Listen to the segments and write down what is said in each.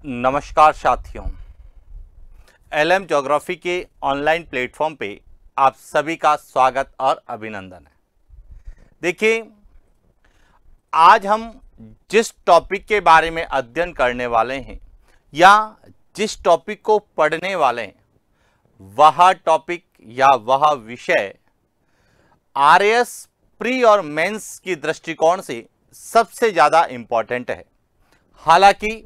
नमस्कार साथियों, LM geography के ऑनलाइन प्लेटफॉर्म पे आप सभी का स्वागत और अभिनंदन है। देखिए, आज हम जिस टॉपिक के बारे में अध्ययन करने वाले हैं या जिस टॉपिक को पढ़ने वाले हैं, वह टॉपिक या वह विषय आरएएस प्री और मेंस की दृष्टिकोण से सबसे ज़्यादा इम्पॉर्टेंट है। हालांकि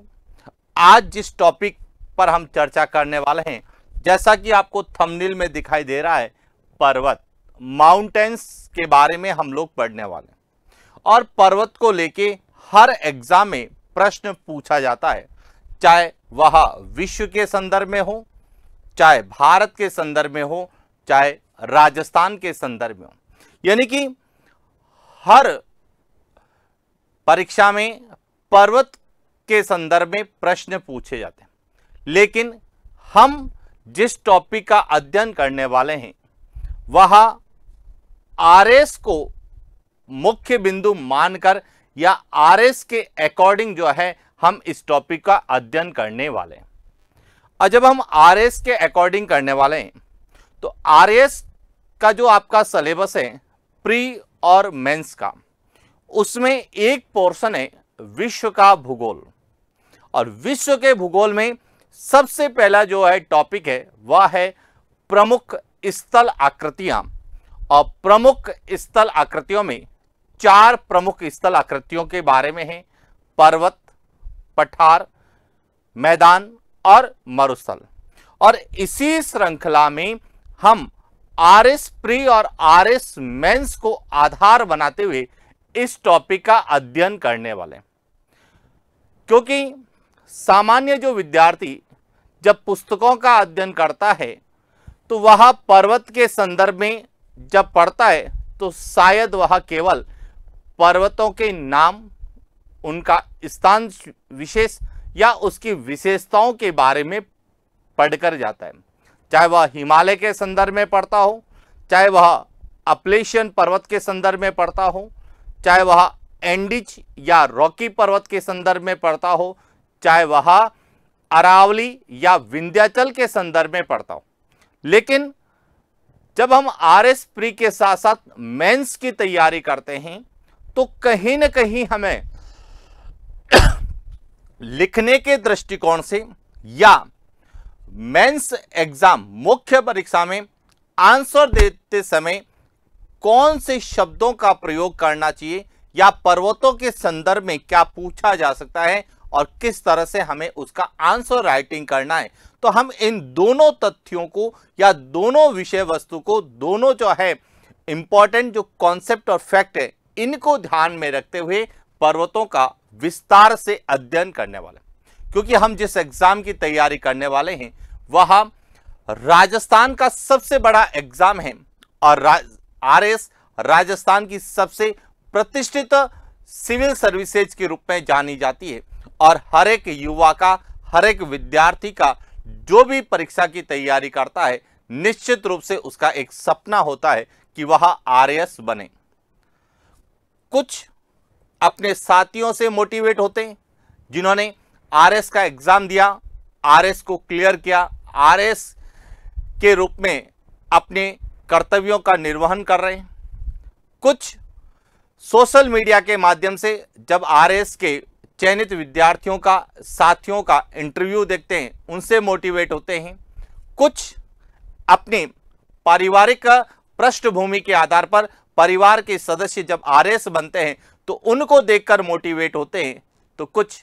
आज जिस टॉपिक पर हम चर्चा करने वाले हैं, जैसा कि आपको थंबनेल में दिखाई दे रहा है, पर्वत माउंटेन्स के बारे में हम लोग पढ़ने वाले हैं। और पर्वत को लेके हर एग्जाम में प्रश्न पूछा जाता है, चाहे वह विश्व के संदर्भ में हो, चाहे भारत के संदर्भ में हो, चाहे राजस्थान के संदर्भ में हो। यानी कि हर परीक्षा में पर्वत के संदर्भ में प्रश्न पूछे जाते हैं। लेकिन हम जिस टॉपिक का अध्ययन करने वाले हैं, वह आरएस को मुख्य बिंदु मानकर या आरएस के अकॉर्डिंग जो है हम इस टॉपिक का अध्ययन करने वाले हैं। और जब हम आरएस के अकॉर्डिंग करने वाले हैं, तो आरएस का जो आपका सिलेबस है प्री और मेंस का, उसमें एक पोर्शन है विश्व का भूगोल। और विश्व के भूगोल में सबसे पहला जो है टॉपिक है वह है प्रमुख स्थल आकृतियां। और प्रमुख स्थल आकृतियों में 4 प्रमुख स्थल आकृतियों के बारे में है: पर्वत, पठार, मैदान और मरुस्थल। और इसी श्रृंखला में हम आरएस प्री और आरएस मेंस को आधार बनाते हुए इस टॉपिक का अध्ययन करने वाले हैं। क्योंकि सामान्य जो विद्यार्थी जब पुस्तकों का अध्ययन करता है, तो वह पर्वत के संदर्भ में जब पढ़ता है, तो शायद वह केवल पर्वतों के नाम, उनका स्थान विशेष या उसकी विशेषताओं के बारे में पढ़कर जाता है। चाहे वह हिमालय के संदर्भ में पढ़ता हो, चाहे वह अपलेशियन पर्वत के संदर्भ में पढ़ता हो, चाहे वह एंडीज या रॉकी पर्वत के संदर्भ में पढ़ता हो, चाहे वह अरावली या विंध्याचल के संदर्भ में पढ़ता हो। लेकिन जब हम आरएस प्री के साथ साथ मेंस की तैयारी करते हैं, तो कहीं न कहीं हमें लिखने के दृष्टिकोण से या मेंस एग्जाम मुख्य परीक्षा में आंसर देते समय कौन से शब्दों का प्रयोग करना चाहिए या पर्वतों के संदर्भ में क्या पूछा जा सकता है और किस तरह से हमें उसका आंसर राइटिंग करना है, तो हम इन दोनों तथ्यों को या दोनों विषय वस्तु को, दोनों जो है इंपॉर्टेंट जो कॉन्सेप्ट और फैक्ट है, इनको ध्यान में रखते हुए पर्वतों का विस्तार से अध्ययन करने वाले। क्योंकि हम जिस एग्जाम की तैयारी करने वाले हैं, वह राजस्थान का सबसे बड़ा एग्जाम है और आरएस राजस्थान की सबसे प्रतिष्ठित सिविल सर्विसेज के रूप में जानी जाती है। और हर एक युवा का, हर एक विद्यार्थी का जो भी परीक्षा की तैयारी करता है, निश्चित रूप से उसका एक सपना होता है कि वह आरएएस बने। कुछ अपने साथियों से मोटिवेट होते हैं जिन्होंने आरएएस का एग्जाम दिया, आरएएस को क्लियर किया, आरएएस के रूप में अपने कर्तव्यों का निर्वहन कर रहे हैं। कुछ सोशल मीडिया के माध्यम से जब आरएएस के चयनित विद्यार्थियों का, साथियों का इंटरव्यू देखते हैं, उनसे मोटिवेट होते हैं। कुछ अपने पारिवारिक पृष्ठभूमि के आधार पर परिवार के सदस्य जब आरएएस बनते हैं, तो उनको देखकर मोटिवेट होते हैं। तो कुछ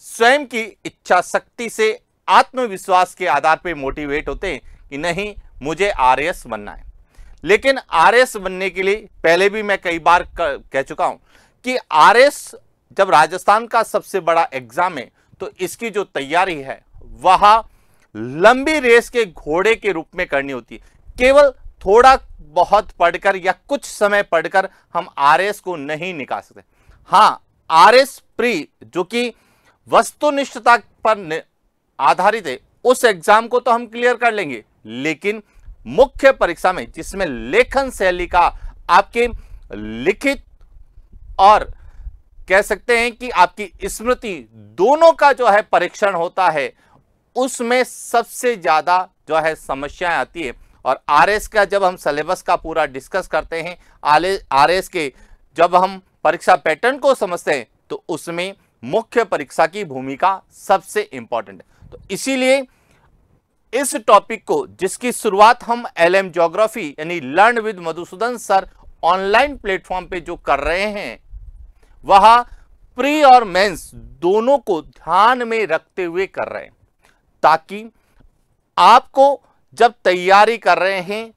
स्वयं की इच्छा शक्ति से, आत्मविश्वास के आधार पर मोटिवेट होते हैं कि नहीं, मुझे आरएएस बनना है। लेकिन आरएएस बनने के लिए पहले भी मैं कई बार कह चुका हूं कि आरएएस जब राजस्थान का सबसे बड़ा एग्जाम है, तो इसकी जो तैयारी है वह लंबी रेस के घोड़े के रूप में करनी होती है। केवल थोड़ा बहुत पढ़कर या कुछ समय पढ़कर हम आरएएस को नहीं निकाल सकते। हाँ, आरएएस प्री जो कि वस्तुनिष्ठता पर आधारित है, उस एग्जाम को तो हम क्लियर कर लेंगे। लेकिन मुख्य परीक्षा में, जिसमें लेखन शैली का, आपके लिखित और कह सकते हैं कि आपकी स्मृति दोनों का जो है परीक्षण होता है, उसमें सबसे ज्यादा जो है समस्याएं आती है। और आरएस का जब हम सिलेबस का पूरा डिस्कस करते हैं, आरएस के जब हम परीक्षा पैटर्न को समझते हैं, तो उसमें मुख्य परीक्षा की भूमिका सबसे इंपॉर्टेंट है। तो इसीलिए इस टॉपिक को, जिसकी शुरुआत हम एलएम ज्योग्राफी यानी learn with Madhusudan sir online platform पे जो कर रहे हैं, वह प्री और मेंस दोनों को ध्यान में रखते हुए कर रहे हैं, ताकि आपको जब तैयारी कर रहे हैं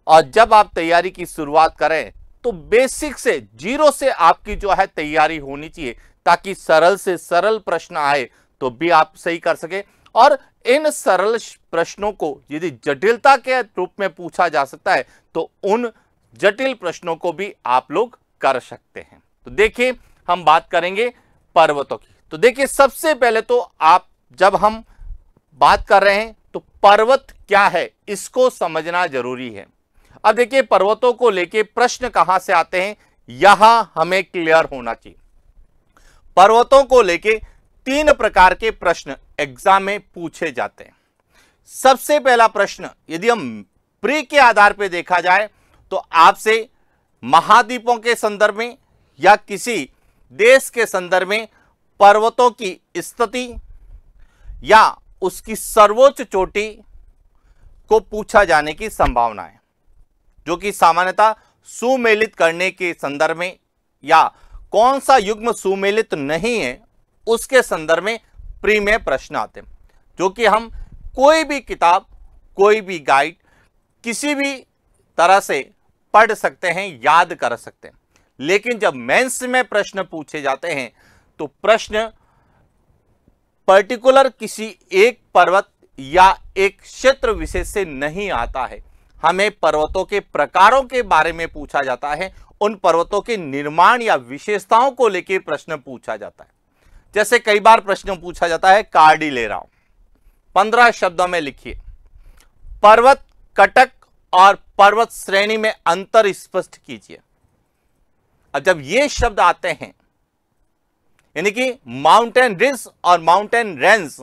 और जब आप तैयारी की शुरुआत करें तो बेसिक से, जीरो से आपकी जो है तैयारी होनी चाहिए, ताकि सरल से सरल प्रश्न आए तो भी आप सही कर सके। और इन सरल प्रश्नों को यदि जटिलता के रूप में पूछा जा सकता है तो उन जटिल प्रश्नों को भी आप लोग कर सकते हैं। तो देखिए, हम बात करेंगे पर्वतों की। तो देखिए, सबसे पहले तो आप, जब हम बात कर रहे हैं तो पर्वत क्या है, इसको समझना जरूरी है। अब देखिए, पर्वतों को लेके प्रश्न कहां से आते हैं, यहां हमें क्लियर होना चाहिए। पर्वतों को लेके 3 प्रकार के प्रश्न एग्जाम में पूछे जाते हैं। सबसे पहला प्रश्न, यदि हम प्री के आधार पर देखा जाए, तो आपसे महाद्वीपों के संदर्भ में या किसी देश के संदर्भ में पर्वतों की स्थिति या उसकी सर्वोच्च चोटी को पूछा जाने की संभावना है, जो कि सामान्यतः सुमेलित करने के संदर्भ में या कौन सा युग्म सुमेलित नहीं है उसके संदर्भ में प्री में प्रश्न आते हैं, जो कि हम कोई भी किताब, कोई भी गाइड, किसी भी तरह से पढ़ सकते हैं, याद कर सकते हैं। लेकिन जब मेंस में प्रश्न पूछे जाते हैं तो प्रश्न पर्टिकुलर किसी एक पर्वत या एक क्षेत्र विशेष से नहीं आता है, हमें पर्वतों के प्रकारों के बारे में पूछा जाता है, उन पर्वतों के निर्माण या विशेषताओं को लेकर प्रश्न पूछा जाता है। जैसे कई बार प्रश्न पूछा जाता है, कार्डिलेरा 15 शब्दों में लिखिए। पर्वत कटक और पर्वत श्रेणी में अंतर स्पष्ट कीजिए। अब जब ये शब्द आते हैं, यानी कि माउंटेन रिज और माउंटेन रेंज,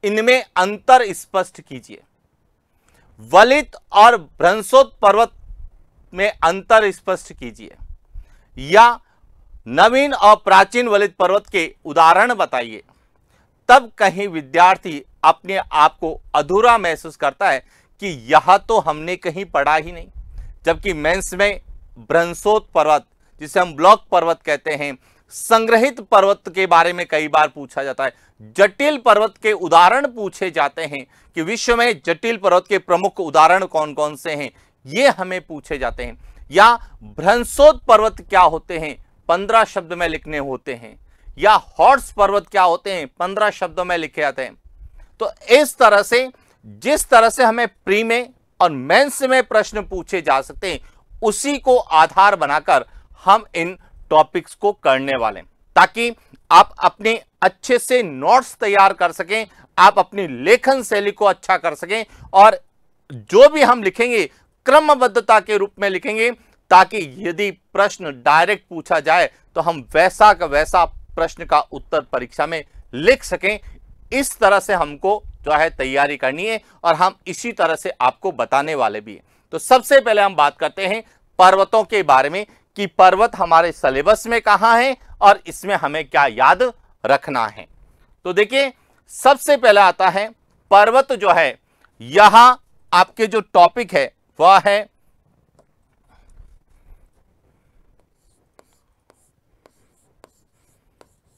इनमें अंतर स्पष्ट कीजिए। वलित और भ्रंशोत पर्वत में अंतर स्पष्ट कीजिए, या नवीन और प्राचीन वलित पर्वत के उदाहरण बताइए। तब कहीं विद्यार्थी अपने आप को अधूरा महसूस करता है कि यह तो हमने कहीं पढ़ा ही नहीं। जबकि मेंस में भ्रंशोत पर्वत, जिसे हम ब्लॉक पर्वत कहते हैं, संग्रहित पर्वत के बारे में कई बार पूछा जाता है। जटिल पर्वत के उदाहरण पूछे जाते हैं कि विश्व में जटिल पर्वत के प्रमुख उदाहरण कौन कौन से हैं, ये हमें पूछे जाते हैं। या भ्रंशोत पर्वत क्या होते हैं, 15 शब्द में लिखने होते हैं। या हॉर्स पर्वत क्या होते हैं, 15 शब्दों में लिखे जाते हैं। तो इस तरह से, जिस तरह से हमें प्री में और मेंस में प्रश्न पूछे जा सकते हैं, उसी को आधार बनाकर हम इन टॉपिक्स को करने वाले हैं, ताकि आप अपने अच्छे से नोट्स तैयार कर सकें, आप अपनी लेखन शैली को अच्छा कर सकें, और जो भी हम लिखेंगे क्रमबद्धता के रूप में लिखेंगे, ताकि यदि प्रश्न डायरेक्ट पूछा जाए तो हम वैसा का वैसा प्रश्न का उत्तर परीक्षा में लिख सकें। इस तरह से हमको जो है तैयारी करनी है, और हम इसी तरह से आपको बताने वाले भी हैं। तो सबसे पहले हम बात करते हैं पर्वतों के बारे में, कि पर्वत हमारे सिलेबस में कहां है और इसमें हमें क्या याद रखना है। तो देखिए, सबसे पहले आता है पर्वत जो है, यहां आपके जो टॉपिक है वह है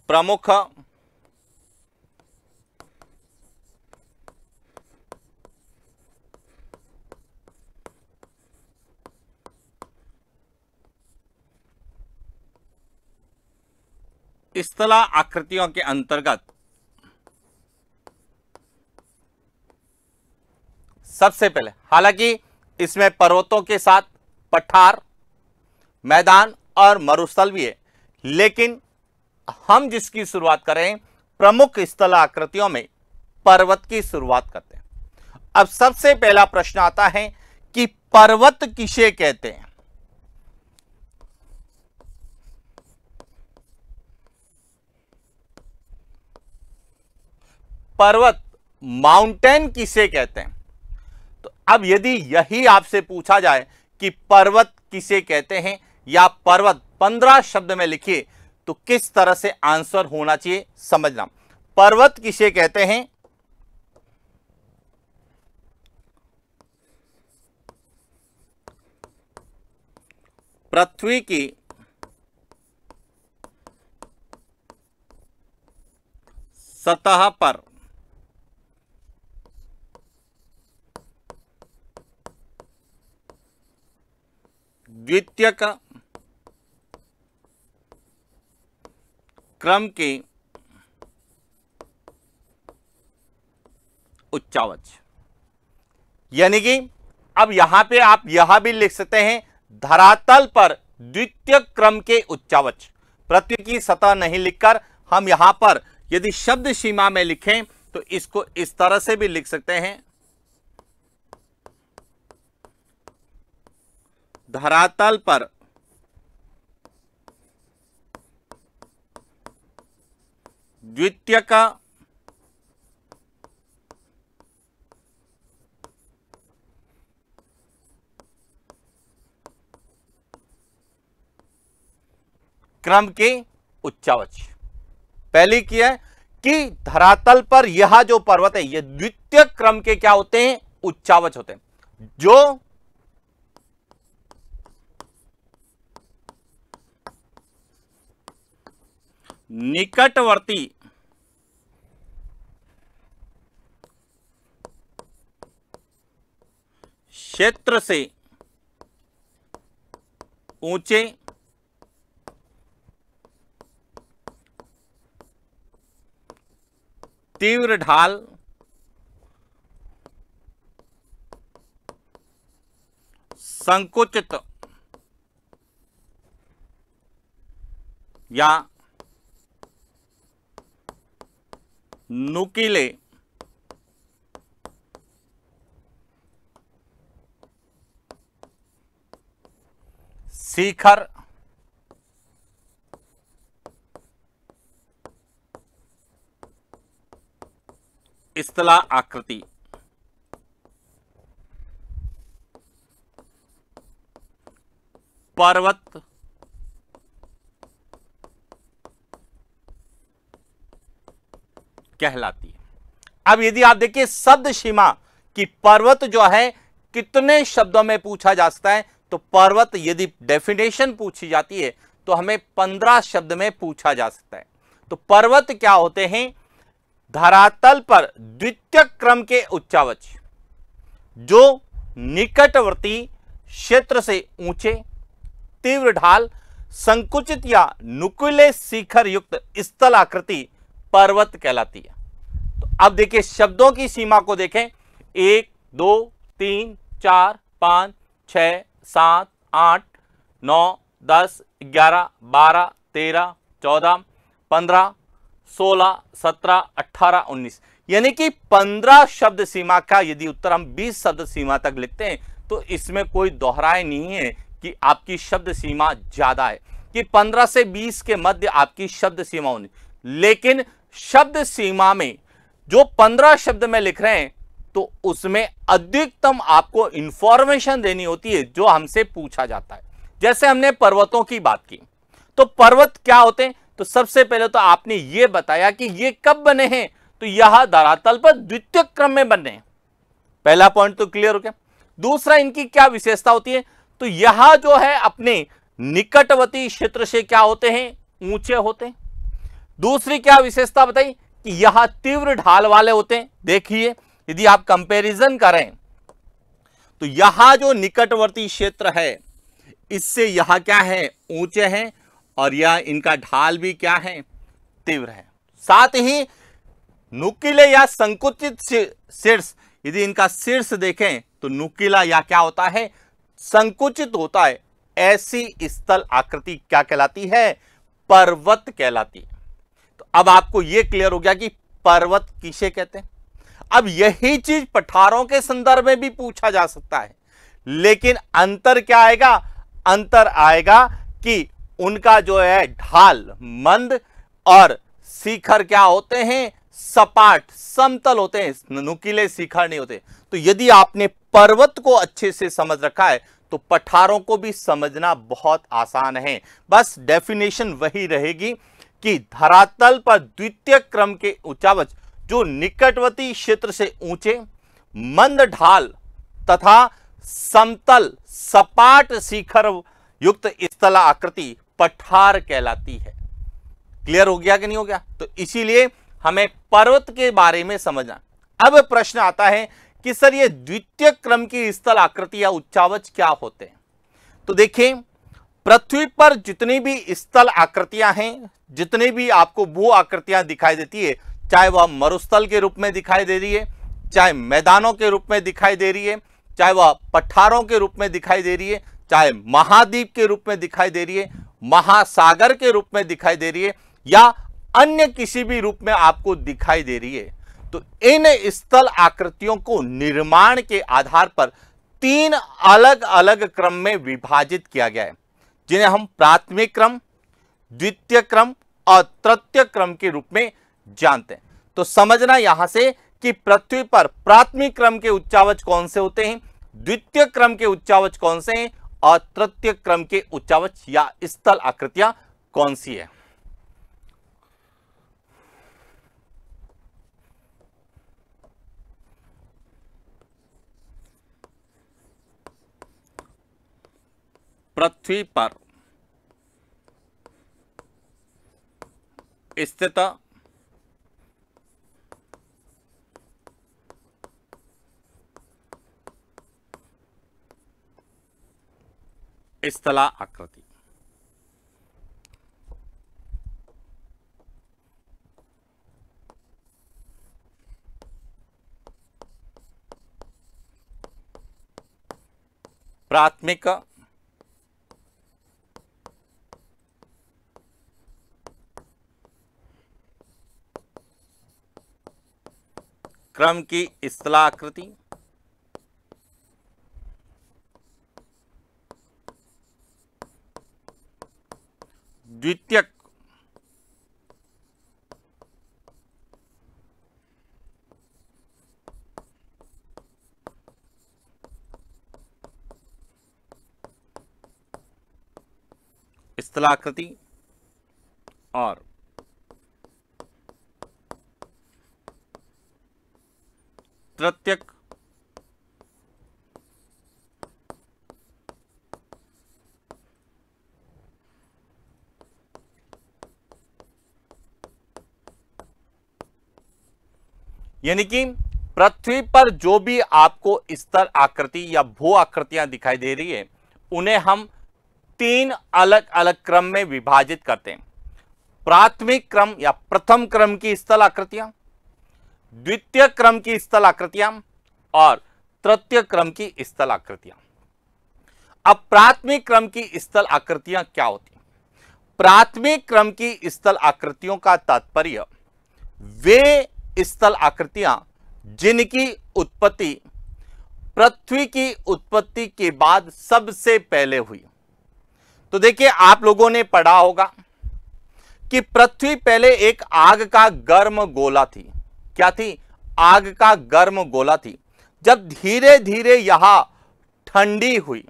प्रमुख स्थला आकृतियों के अंतर्गत सबसे पहले, हालांकि इसमें पर्वतों के साथ पठार, मैदान और मरुस्थल भी है, लेकिन हम जिसकी शुरुआत करें प्रमुख स्थल आकृतियों में पर्वत की शुरुआत करते हैं। अब सबसे पहला प्रश्न आता है कि पर्वत किसे कहते हैं। पर्वत माउंटेन किसे कहते हैं? तो अब यदि यही आपसे पूछा जाए कि पर्वत किसे कहते हैं या पर्वत 15 शब्द में लिखिए, तो किस तरह से आंसर होना चाहिए समझना। पर्वत किसे कहते हैं? पृथ्वी की सतह पर द्वितीयक क्रम के उच्चावच। यानी कि अब यहां पे आप यह भी लिख सकते हैं धरातल पर द्वितीय क्रम के उच्चावच। पृथ्वी की सतह नहीं लिखकर हम यहां पर यदि शब्द सीमा में लिखें तो इसको इस तरह से भी लिख सकते हैं, धरातल पर द्वितीयक क्रम के उच्चावच। पहली की है कि धरातल पर यह जो पर्वत है ये द्वितीय क्रम के क्या होते हैं? उच्चावच होते हैं, जो निकटवर्ती क्षेत्र से ऊंचे तीव्र ढाल संकुचित या नुकीले शिखर स्थला आकृति। पर्वत कहलाती है। अब यदि आप देखिए शब्द सीमा कि पर्वत जो है कितने शब्दों में पूछा जा सकता है, तो पर्वत यदि डेफिनेशन पूछी जाती है तो हमें 15 शब्द में पूछा जा सकता है। तो पर्वत क्या होते हैं? धरातल पर द्वितीय क्रम के उच्चावच जो निकटवर्ती क्षेत्र से ऊंचे तीव्र ढाल संकुचित या नुकीले शिखर युक्त स्थल आकृति पर्वत कहलाती है। तो अब देखिए शब्दों की सीमा को देखें, 1 2 3 4 5 6 7 8 9 10 11 12 13 14 15 16 17 18 19 यानी कि 15 शब्द सीमा का यदि उत्तर हम 20 शब्द सीमा तक लिखते हैं तो इसमें कोई दोहराए नहीं है कि आपकी शब्द सीमा ज्यादा है, कि 15 से 20 के मध्य आपकी शब्द सीमा होनी। लेकिन शब्द सीमा में जो 15 शब्द में लिख रहे हैं तो उसमें अधिकतम आपको इंफॉर्मेशन देनी होती है जो हमसे पूछा जाता है। जैसे हमने पर्वतों की बात की, तो पर्वत क्या होते हैं? तो सबसे पहले तो आपने ये बताया कि ये कब बने हैं, तो यह धरातल पर द्वितीय क्रम में बने हैं। पहला पॉइंट तो क्लियर हो गया। दूसरा, इनकी क्या विशेषता होती है? तो यह जो है अपने निकटवर्ती क्षेत्र से क्या होते हैं? ऊंचे होते हैं। दूसरी क्या विशेषता बताई? कि यह तीव्र ढाल वाले होते हैं। देखिए यदि आप कंपैरिजन करें तो यह जो निकटवर्ती क्षेत्र है इससे यह क्या है? ऊंचे हैं, और यह इनका ढाल भी क्या है? तीव्र है। साथ ही नुकीले या संकुचित शीर्ष, यदि इनका शीर्ष देखें तो नुकीला या क्या होता है? संकुचित होता है। ऐसी स्थल आकृति क्या कहलाती है? पर्वत कहलाती है। तो अब आपको यह क्लियर हो गया कि पर्वत किसे कहते हैं। अब यही चीज पठारों के संदर्भ में भी पूछा जा सकता है, लेकिन अंतर क्या आएगा? अंतर आएगा कि उनका जो है ढाल मंद और शिखर क्या होते हैं? सपाट समतल होते हैं, नुकीले शिखर नहीं होते। तो यदि आपने पर्वत को अच्छे से समझ रखा है तो पठारों को भी समझना बहुत आसान है। बस डेफिनेशन वही रहेगी कि धरातल पर द्वितीय क्रम के उच्चावच जो निकटवर्ती क्षेत्र से ऊंचे, मंद ढाल तथा समतल सपाट शिखर युक्त स्थला आकृति पठार कहलाती है। क्लियर हो गया कि नहीं हो गया? तो इसीलिए हमें पर्वत के बारे में समझना। अब प्रश्न आता है कि सर ये द्वितीय क्रम की स्थल आकृति या उच्चावच क्या होते हैं? तो देखिए, पृथ्वी पर जितनी भी स्थल आकृतियां हैं, जितनी भी आपको भू आकृतियां दिखाई देती है, चाहे वह मरुस्थल के रूप में दिखाई दे रही है, चाहे मैदानों के रूप में दिखाई दे रही है, चाहे वह पठारों के रूप में दिखाई दे रही है, चाहे महाद्वीप के रूप में दिखाई दे रही है, महासागर के रूप में दिखाई दे रही है, या अन्य किसी भी रूप में आपको दिखाई दे रही है, तो इन स्थल आकृतियों को निर्माण के आधार पर 3 अलग अलग क्रम में विभाजित किया गया है, जिन्हें हम प्राथमिक क्रम, द्वितीय क्रम और तृतीय क्रम के रूप में जानते हैं। तो समझना यहां से कि पृथ्वी पर प्राथमिक क्रम के उच्चावच कौन से होते हैं, द्वितीय क्रम के उच्चावच कौन से हैं और तृतीय क्रम के उच्चावच या स्थल आकृतियां कौन सी है। पृथ्वी पर स्थित स्थला आकृति। प्राथमिक क्रम की स्थला आकृति, द्वितीय स्थलाकृति और तृतीय यानी कि पृथ्वी पर जो भी आपको स्थल आकृति या भू आकृतियां दिखाई दे रही है, उन्हें हम 3 अलग अलग क्रम में विभाजित करते हैं। प्राथमिक क्रम या प्रथम क्रम की स्थल आकृतियां, द्वितीय क्रम की स्थल आकृतियां और तृतीय क्रम की स्थल आकृतियां। अब प्राथमिक क्रम की स्थल आकृतियां क्या होती हैं? प्राथमिक क्रम की स्थल आकृतियों का तात्पर्य वे स्थल आकृतियां जिनकी उत्पत्ति पृथ्वी की उत्पत्ति के बाद सबसे पहले हुई। तो देखिए, आप लोगों ने पढ़ा होगा कि पृथ्वी पहले एक आग का गर्म गोला थी। क्या थी? आग का गर्म गोला थी। जब धीरे धीरे यहां ठंडी हुई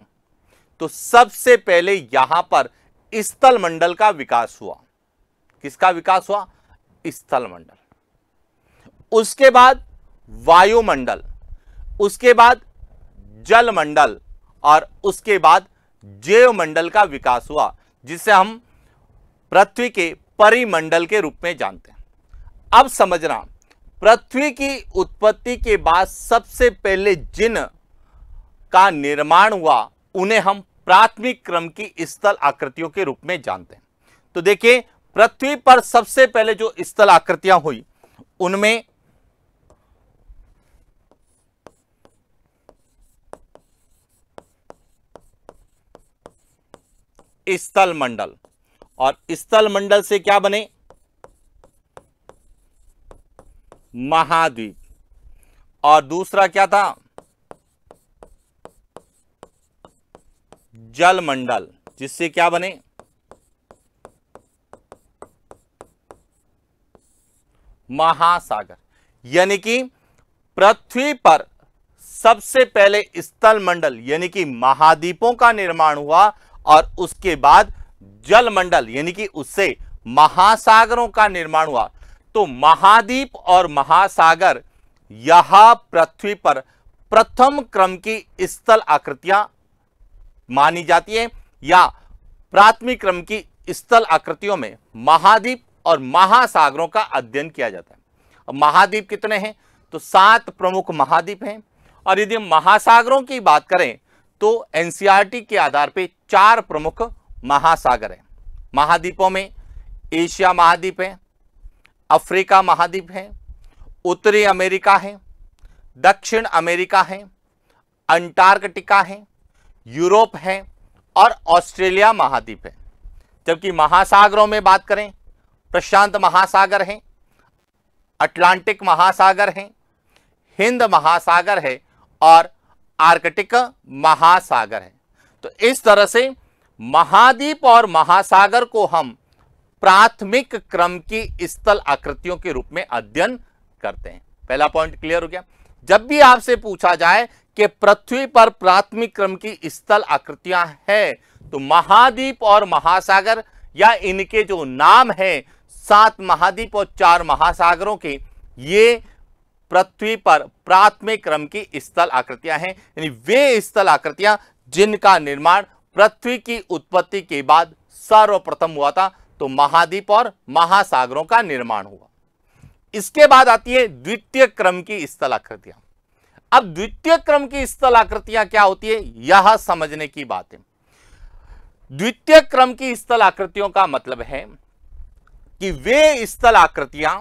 तो सबसे पहले यहां पर स्थल मंडल का विकास हुआ। किसका विकास हुआ? स्थल मंडल। उसके बाद वायुमंडल, उसके बाद जलमंडल और उसके बाद जैवमंडल का विकास हुआ, जिसे हम पृथ्वी के परिमंडल के रूप में जानते हैं। अब समझना, पृथ्वी की उत्पत्ति के बाद सबसे पहले जिन का निर्माण हुआ उन्हें हम प्राथमिक क्रम की स्थल आकृतियों के रूप में जानते हैं। तो देखिए, पृथ्वी पर सबसे पहले जो स्थल आकृतियां हुई उनमें स्थल मंडल, और स्थल मंडल से क्या बने? महाद्वीप। और दूसरा क्या था? जल मंडल, जिससे क्या बने? महासागर। यानी कि पृथ्वी पर सबसे पहले स्थल मंडल यानी कि महाद्वीपों का निर्माण हुआ और उसके बाद जल मंडल यानी कि उससे महासागरों का निर्माण हुआ। तो महाद्वीप और महासागर यह पृथ्वी पर प्रथम क्रम की स्थल आकृतियां मानी जाती है, या प्राथमिक क्रम की स्थल आकृतियों में महाद्वीप और महासागरों का अध्ययन किया जाता है। अब महाद्वीप कितने हैं? तो 7 प्रमुख महाद्वीप हैं, और यदि महासागरों की बात करें तो एनसीईआरटी के आधार पर 4 प्रमुख महासागर हैं। महाद्वीपों में एशिया महाद्वीप है, अफ्रीका महाद्वीप है, उत्तरी अमेरिका है, दक्षिण अमेरिका है, अंटार्कटिका है, यूरोप है और ऑस्ट्रेलिया महाद्वीप है। जबकि महासागरों में बात करें, प्रशांत महासागर है, अटलांटिक महासागर है, हिंद महासागर है और आर्कटिक महासागर है। तो इस तरह से महाद्वीप और महासागर को हम प्राथमिक क्रम की स्थल आकृतियों के रूप में अध्ययन करते हैं। पहला पॉइंट क्लियर हो गया। जब भी आपसे पूछा जाए कि पृथ्वी पर प्राथमिक क्रम की स्थल आकृतियां हैं, तो महाद्वीप और महासागर या इनके जो नाम है 7 महाद्वीप और 4 महासागरों के, ये पृथ्वी पर प्राथमिक क्रम की स्थल आकृतियां हैं, यानी वे स्थल आकृतियां जिनका निर्माण पृथ्वी की उत्पत्ति के बाद सर्वप्रथम हुआ था। तो महाद्वीप और महासागरों का निर्माण हुआ। इसके बाद आती है द्वितीय क्रम की स्थल आकृतियां। अब द्वितीय क्रम की स्थल आकृतियां क्या होती है, यह समझने की बात है। द्वितीय क्रम की स्थल आकृतियों का मतलब है कि वे स्थल आकृतियां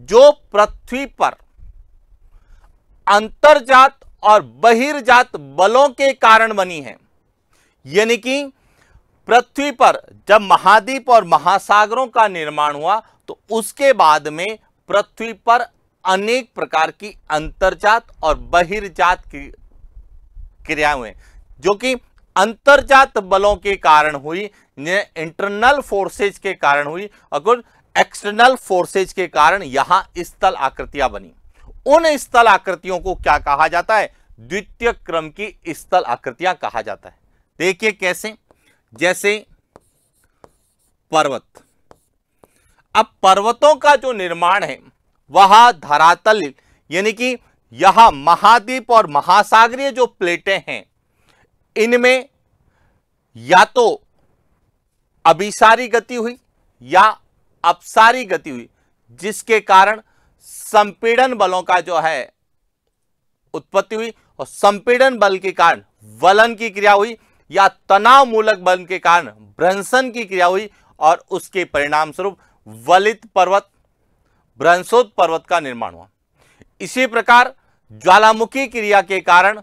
जो पृथ्वी पर अंतर्जात और बहिर्जात बलों के कारण बनी है। यानी कि पृथ्वी पर जब महाद्वीप और महासागरों का निर्माण हुआ तो उसके बाद में पृथ्वी पर अनेक प्रकार की अंतर्जात और बहिर्जात की क्रियाएं हुई, जो कि अंतर्जात बलों के कारण हुई, इंटरनल फोर्सेज के कारण हुई, और एक्सटर्नल फोर्सेज के कारण यहां स्थल आकृतियां बनी। उन स्थल आकृतियों को क्या कहा जाता है? द्वितीय क्रम की स्थल आकृतियां कहा जाता है। देखिए कैसे, जैसे पर्वत। अब पर्वतों का जो निर्माण है वह धरातल यानी कि यह महाद्वीप और महासागरीय जो प्लेटें हैं इनमें या तो अभिसारी गति हुई या अपसारी गति हुई, जिसके कारण संपीड़न बलों का जो है उत्पत्ति हुई, और संपीड़न बल के कारण वलन की क्रिया हुई, या तनाव मूलक बल के कारण भ्रंशन की क्रिया हुई, और उसके परिणाम स्वरूप वलित पर्वत, भ्रंशोत पर्वत का निर्माण हुआ। इसी प्रकार ज्वालामुखी क्रिया के कारण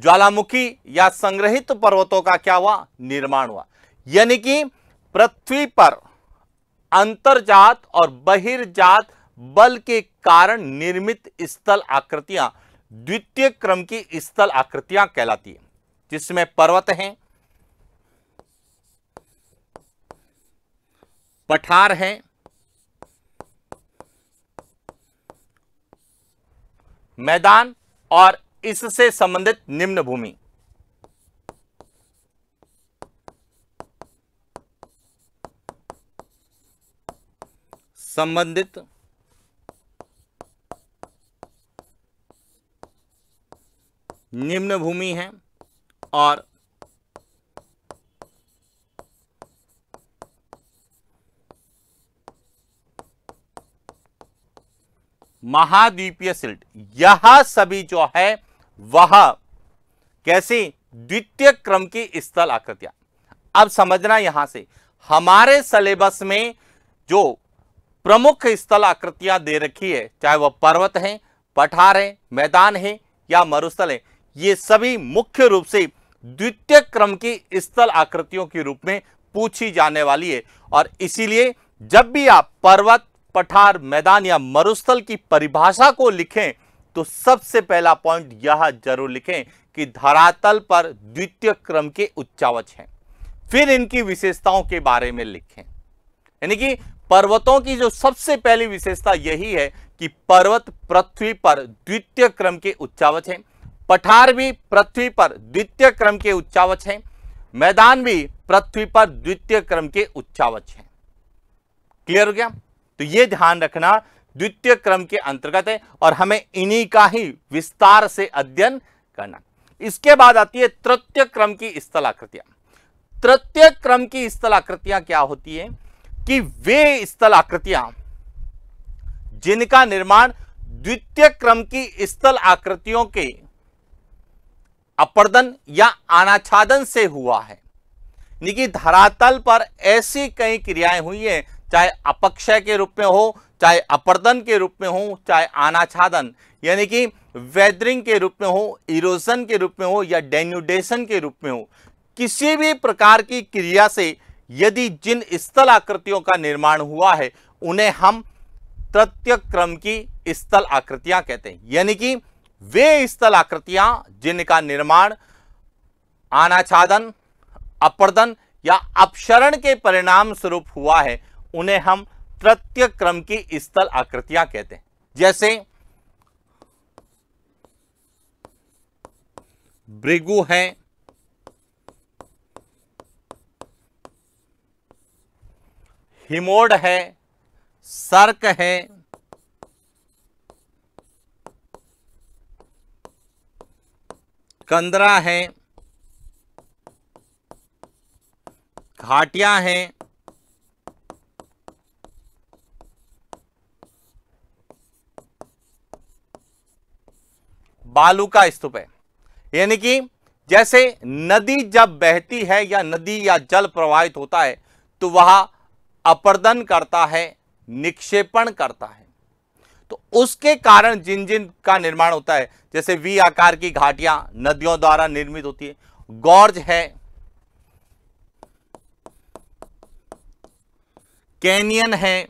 ज्वालामुखी या संग्रहित पर्वतों का क्या हुआ? निर्माण हुआ। यानी कि पृथ्वी पर अंतर्जात और बहिर्जात बल के कारण निर्मित स्थल आकृतियां द्वितीय क्रम की स्थल आकृतियां कहलाती है, जिसमें पर्वत हैं, पठार हैं, मैदान और इससे संबंधित निम्न भूमि। संबंधित निम्न भूमि है और महाद्वीपीय सिल्ट, यह सभी जो है वह कैसी? द्वितीय क्रम की स्थल आकृतियां। अब समझना, यहां से हमारे सिलेबस में जो प्रमुख स्थल आकृतियां दे रखी है, चाहे वह पर्वत है, पठार है, मैदान है या मरुस्थल है, ये सभी मुख्य रूप से द्वितीय क्रम की स्थल आकृतियों के रूप में पूछी जाने वाली है। और इसीलिए जब भी आप पर्वत, पठार, मैदान या मरुस्थल की परिभाषा को लिखें तो सबसे पहला पॉइंट यह जरूर लिखें कि धरातल पर द्वितीय क्रम के उच्चावच हैं। फिर इनकी विशेषताओं के बारे में लिखें, यानी कि पर्वतों की जो सबसे पहली विशेषता यही है कि पर्वत पृथ्वी पर द्वितीय क्रम के उच्चावच हैं, पठार भी पृथ्वी पर द्वितीय क्रम के उच्चावच हैं, मैदान भी पृथ्वी पर द्वितीय क्रम के उच्चावच हैं। क्लियर हो गया? तो ये ध्यान रखना द्वितीय क्रम के अंतर्गत है और हमें इन्हीं का ही विस्तार से अध्ययन करना। इसके बाद आती है तृतीय क्रम की स्थलाकृतियां। तृतीय क्रम की स्थलाकृतियां क्या होती है कि वे स्थलाकृतियां जिनका निर्माण द्वितीय क्रम की स्थल आकृतियों के अपर्दन या आनाच्छादन से हुआ है। यानी कि धरातल पर ऐसी कई क्रियाएं हुई है, चाहे अपक्षय के रूप में हो, चाहे अपर्दन के रूप में हो, चाहे आनाच्छादन यानी कि वेदरिंग के रूप में हो, इरोजन के रूप में हो या डेन्यूडेशन के रूप में हो, किसी भी प्रकार की क्रिया से यदि जिन स्थल आकृतियों का निर्माण हुआ है उन्हें हम तृतीय क्रम की स्थल आकृतियां कहते हैं। यानी कि वे स्थल आकृतियां जिनका निर्माण आनाच्छादन, अपर्दन या अपक्षरण के परिणाम स्वरूप हुआ है उन्हें हम तृतीय क्रम की स्थल आकृतियां कहते हैं। जैसे भृगु है, हिमोड है, सर्क है, कंदरा है, घाटियां हैं, बालू का स्तूप है। यानी कि जैसे नदी जब बहती है या नदी या जल प्रवाहित होता है तो वह अपर्दन करता है, निक्षेपण करता है, तो उसके कारण जिन जिन का निर्माण होता है, जैसे वी आकार की घाटियां नदियों द्वारा निर्मित होती है, गॉर्ज है, कैनियन है,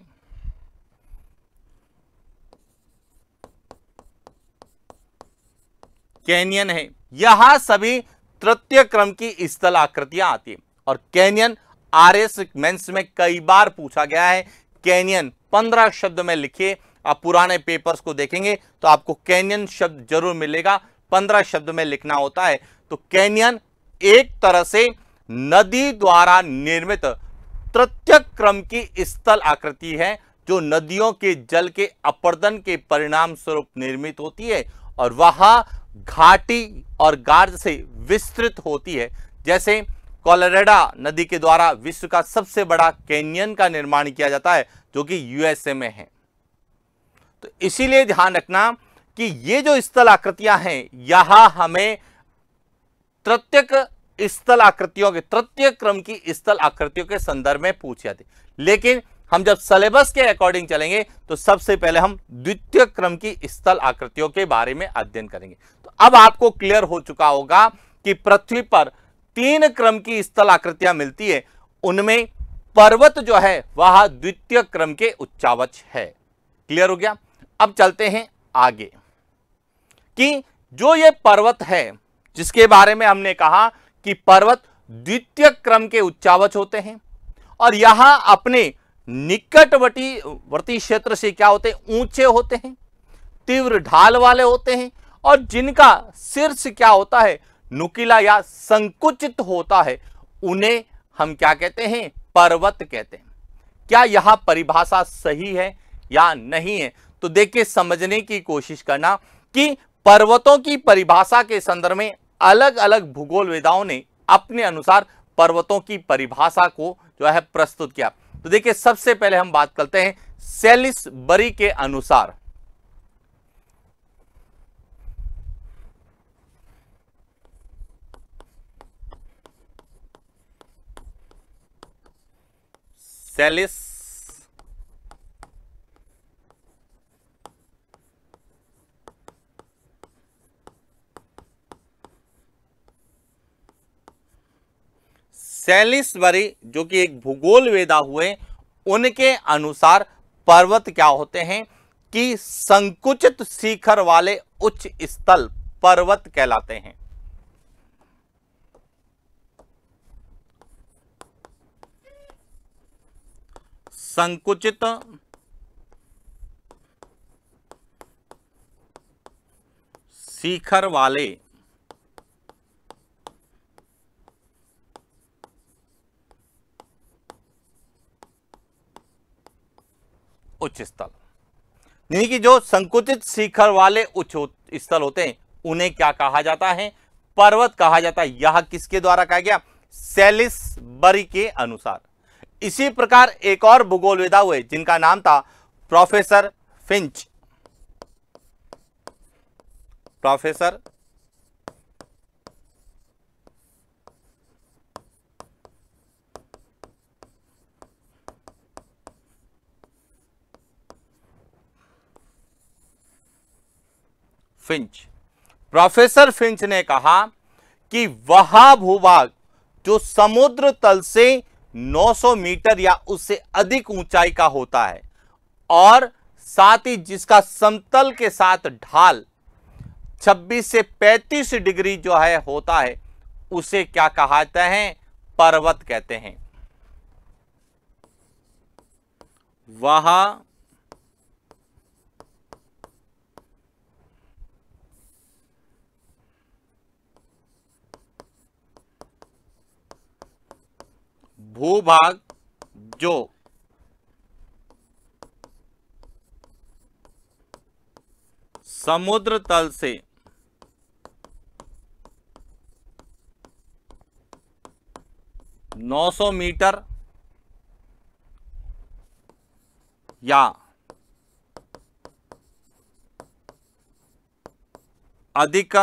कैनियन है, यह सभी तृतीय क्रम की स्थल आकृतियां आती है। और कैनियन आरएस मेंस में कई बार पूछा गया है। कैनियन 15 शब्द में लिखिए, आप पुराने पेपर्स को देखेंगे तो आपको कैनियन शब्द जरूर मिलेगा, 15 शब्द में लिखना होता है। तो कैनियन एक तरह से नदी द्वारा निर्मित तृतीय क्रम की स्थल आकृति है जो नदियों के जल के अपर्दन के परिणाम स्वरूप निर्मित होती है और वह घाटी और गार्ज से विस्तृत होती है। जैसे कोलोराडो नदी के द्वारा विश्व का सबसे बड़ा कैनियन का निर्माण किया जाता है जो कि यूएसए में है। तो इसीलिए ध्यान रखना कि ये जो स्थल आकृतियां हैं यह हमें तृतीय स्थल आकृतियों के तृतीय क्रम की स्थल आकृतियों के संदर्भ में पूछी जाती। लेकिन हम जब सिलेबस के अकॉर्डिंग चलेंगे तो सबसे पहले हम द्वितीय क्रम की स्थल आकृतियों के बारे में अध्ययन करेंगे। तो अब आपको क्लियर हो चुका होगा कि पृथ्वी पर 3 क्रम की स्थल आकृतियां मिलती है, उनमें पर्वत जो है वह द्वितीय क्रम के उच्चावच है। क्लियर हो गया? अब चलते हैं आगे कि जो ये पर्वत है जिसके बारे में हमने कहा कि पर्वत द्वितीय क्रम के उच्चावच होते हैं और यहां अपने निकटवर्ती क्षेत्र से क्या होते हैं, ऊंचे होते हैं, तीव्र ढाल वाले होते हैं और जिनका शीर्ष क्या होता है, नुकीला या संकुचित होता है, उन्हें हम क्या कहते हैं, पर्वत कहते हैं। क्या यह परिभाषा सही है या नहीं है? तो देखिए समझने की कोशिश करना कि पर्वतों की परिभाषा के संदर्भ में अलग अलग भूगोलवेदाओं ने अपने अनुसार पर्वतों की परिभाषा को जो है प्रस्तुत किया। तो देखिए सबसे पहले हम बात करते हैं सेलिसबरी के अनुसार। सेलिसबरी जो कि एक भूगोल वेदा हुए, उनके अनुसार पर्वत क्या होते हैं कि संकुचित शिखर वाले उच्च स्थल पर्वत कहलाते हैं। संकुचित शिखर वाले उच्च स्थल, यानी कि जो संकुचित शिखर वाले उच्च स्थल होते हैं उन्हें क्या कहा जाता है? पर्वत कहा जाता है। यह किसके द्वारा कहा गया? सैलिसबरी के अनुसार। इसी प्रकार एक और भूगोलविदा हुए जिनका नाम था professor Finch. Professor Finch, professor Finch ने कहा कि वह भूभाग जो समुद्र तल से 900 मीटर या उससे अधिक ऊंचाई का होता है और साथ ही जिसका समतल के साथ ढाल 26 से 35 डिग्री जो है होता है, उसे क्या कहते हैं? पर्वत कहते हैं। वह भूभाग जो समुद्र तल से 900 मीटर या अधिक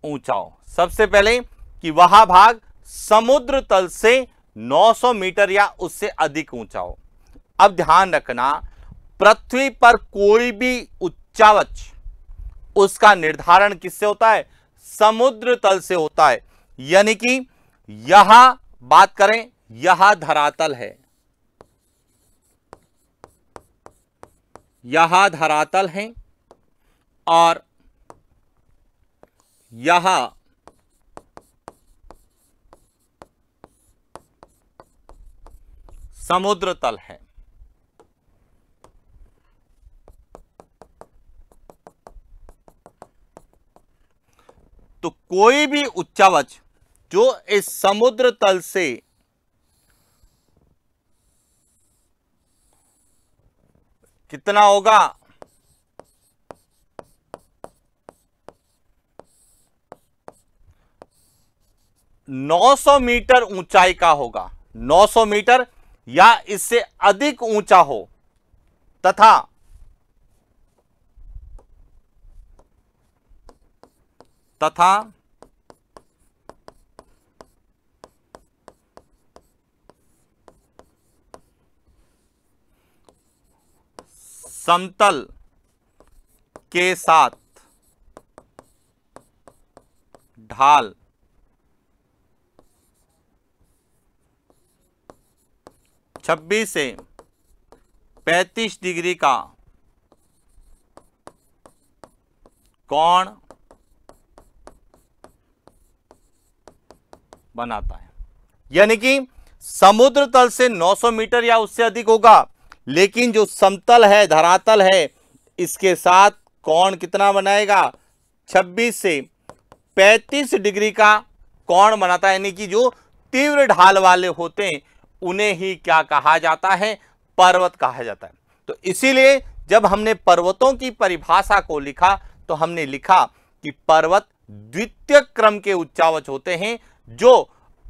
ऊंचा हो। सबसे पहले कि वह भाग समुद्र तल से 900 मीटर या उससे अधिक ऊंचा हो। अब ध्यान रखना, पृथ्वी पर कोई भी उच्चावच उसका निर्धारण किससे होता है? समुद्र तल से होता है। यानी कि यह बात करें, यह धरातल है, यह धरातल है और यह समुद्र तल है। तो कोई भी उच्चावच जो इस समुद्र तल से कितना होगा? 900 मीटर ऊंचाई का होगा, 900 मीटर या इससे अधिक ऊंचा हो तथा समतल के साथ ढाल 26 से 35 डिग्री का कोण बनाता है। यानी कि समुद्र तल से 900 मीटर या उससे अधिक होगा, लेकिन जो समतल है, धरातल है, इसके साथ कोण कितना बनाएगा? 26 से 35 डिग्री का कोण बनाता है। यानी कि जो तीव्र ढाल वाले होते हैं उन्हें ही क्या कहा जाता है? पर्वत कहा जाता है। तो इसीलिए जब हमने पर्वतों की परिभाषा को लिखा तो हमने लिखा कि पर्वत द्वितीय क्रम के उच्चावच होते हैं जो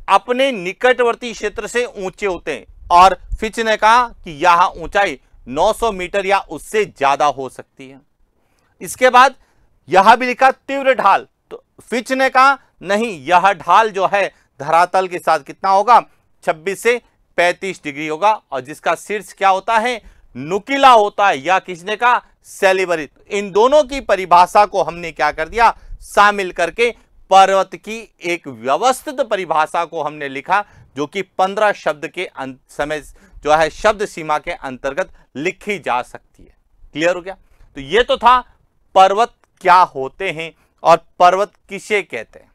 अपने निकटवर्ती क्षेत्र से ऊंचे होते हैं। और फिच ने कहा कि यह ऊंचाई 900 मीटर या उससे ज्यादा हो सकती है। इसके बाद यह भी लिखा तीव्र ढाल, तो फिच ने कहा नहीं, यह ढाल जो है धरातल के साथ कितना होगा? 26 से 35 डिग्री होगा और जिसका शीर्ष क्या होता है? नुकीला होता है। या किसने कहा? सैलिसबरी। इन दोनों की परिभाषा को हमने क्या कर दिया? शामिल करके पर्वत की एक व्यवस्थित परिभाषा को हमने लिखा, जो कि 15 शब्द के समय जो है शब्द सीमा के अंतर्गत लिखी जा सकती है। क्लियर हो गया? तो ये तो था पर्वत क्या होते हैं और पर्वत किसे कहते हैं।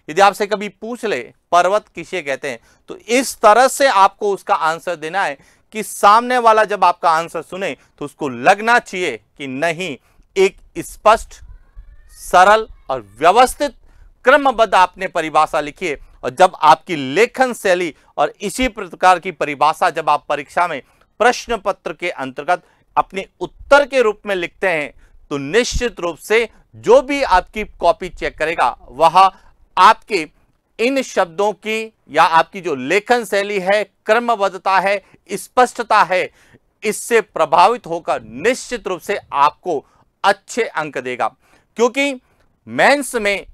यदि आपसे कभी पूछ ले पर्वत किसे कहते हैं, तो इस तरह से आपको उसका आंसर देना है कि सामने वाला जब आपका आंसर सुने तो उसको लगना चाहिए कि नहीं, एक स्पष्ट, सरल और व्यवस्थित क्रमबद्ध आपने परिभाषा लिखी है। और जब आपकी लेखन शैली और इसी प्रकार की परिभाषा जब आप परीक्षा में प्रश्न पत्र के अंतर्गत अपने उत्तर के रूप में लिखते हैं, तो निश्चित रूप से जो भी आपकी कॉपी चेक करेगा वह आपके इन शब्दों की या आपकी जो लेखन शैली है, क्रमबद्धता है, स्पष्टता है, इससे प्रभावित होकर निश्चित रूप से आपको अच्छे अंक देगा। क्योंकि मेंस में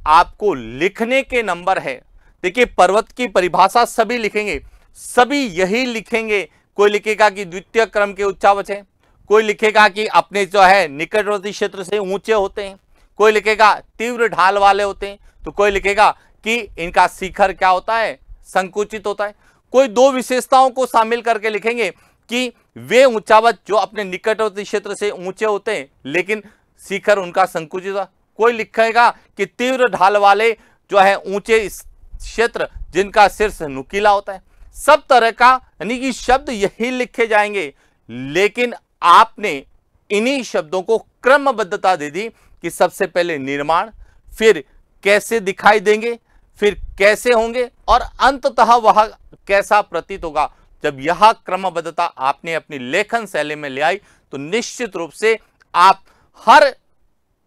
आपको लिखने के नंबर है। देखिए, पर्वत की परिभाषा सभी लिखेंगे, सभी यही लिखेंगे। कोई लिखेगा कि द्वितीय क्रम के उच्चावच है, कोई लिखेगा कि अपने जो है निकटवर्ती क्षेत्र से ऊंचे होते हैं, कोई लिखेगा तीव्र ढाल वाले होते हैं, तो कोई लिखेगा कि इनका शिखर क्या होता है, संकुचित होता है। कोई दो विशेषताओं को शामिल करके लिखेंगे कि वे उच्चावच जो अपने निकटवर्ती क्षेत्र से ऊंचे होते हैं लेकिन शिखर उनका संकुचित होता है। कोई लिखेगा कि तीव्र ढाल वाले जो है ऊंचे क्षेत्र जिनका शीर्ष नुकीला होता है। सब तरह का यानी कि शब्द यही लिखे जाएंगे, लेकिन आपने इन्हीं शब्दों को क्रमबद्धता दे दी कि सबसे पहले निर्माण, फिर कैसे दिखाई देंगे, फिर कैसे होंगे और अंततः वह कैसा प्रतीत होगा। जब यह क्रमबद्धता आपने अपनी लेखन शैली में ले आई तो निश्चित रूप से आप हर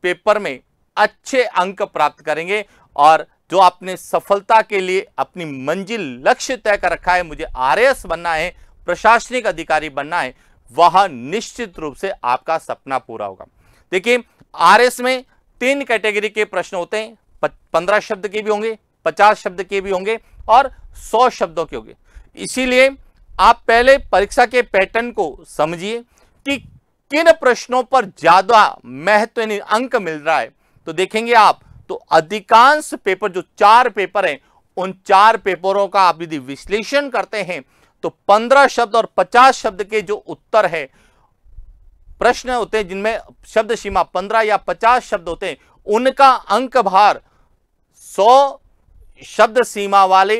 पेपर में अच्छे अंक प्राप्त करेंगे। और जो आपने सफलता के लिए अपनी मंजिल लक्ष्य तय कर रखा है, मुझे आरएएस बनना है, प्रशासनिक अधिकारी बनना है, वह निश्चित रूप से आपका सपना पूरा होगा। देखिए, आरएएस में 3 कैटेगरी के प्रश्न होते हैं। 15 शब्द के भी होंगे, 50 शब्द के भी होंगे और 100 शब्दों के होंगे। इसीलिए आप पहले परीक्षा के पैटर्न को समझिए कि किन प्रश्नों पर ज्यादा महत्व अंक मिल रहा है। तो देखेंगे आप, तो अधिकांश पेपर जो 4 पेपर हैं, उन 4 पेपरों का आप यदि विश्लेषण करते हैं तो 15 शब्द और 50 शब्द के जो उत्तर है, प्रश्न होते हैं जिनमें शब्द सीमा 15 या 50 शब्द होते हैं, उनका अंक भार 100 शब्द सीमा वाले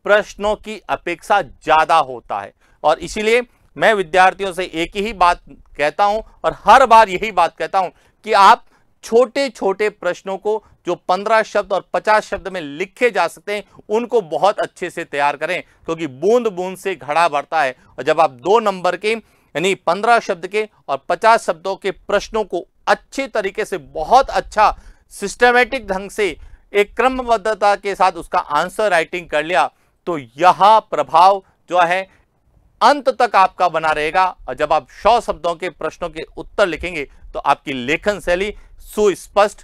प्रश्नों की अपेक्षा ज्यादा होता है। और इसीलिए मैं विद्यार्थियों से एक ही बात कहता हूं और हर बार यही बात कहता हूं कि आप छोटे छोटे प्रश्नों को जो 15 शब्द और 50 शब्द में लिखे जा सकते हैं, उनको बहुत अच्छे से तैयार करें, क्योंकि बूंद बूंद से घड़ा बढ़ता है। और जब आप 2 नंबर के यानी 15 शब्द के और 50 शब्दों के प्रश्नों को अच्छे तरीके से, बहुत अच्छा सिस्टमेटिक ढंग से, एक क्रमबद्धता के साथ उसका आंसर राइटिंग कर लिया, तो यह प्रभाव जो है अंत तक आपका बना रहेगा। और जब आप 100 शब्दों के प्रश्नों के उत्तर लिखेंगे तो आपकी लेखन शैली सुस्पष्ट,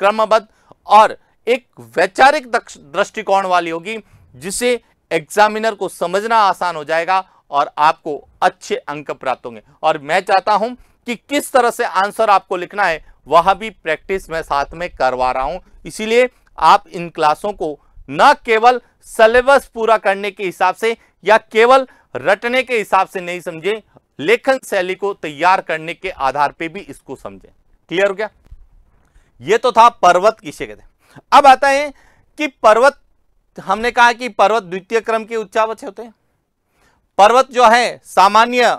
क्रमबद्ध और एक वैचारिक दृष्टिकोण वाली होगी, जिसे एग्जामिनर को समझना आसान हो जाएगा और आपको अच्छे अंक प्राप्त होंगे। और मैं चाहता हूं कि किस तरह से आंसर आपको लिखना है वह भी प्रैक्टिस मैं साथ में करवा रहा हूं। इसीलिए आप इन क्लासों को न केवल सिलेबस पूरा करने के हिसाब से या केवल रटने के हिसाब से नहीं समझे, लेखन शैली को तैयार करने के आधार पे भी इसको समझें। क्लियर हो गया? ये तो था पर्वत किसे कहते हैं। अब आता है कि पर्वत, हमने कहा कि पर्वत द्वितीय क्रम के उच्चावच होते हैं। पर्वत जो है सामान्य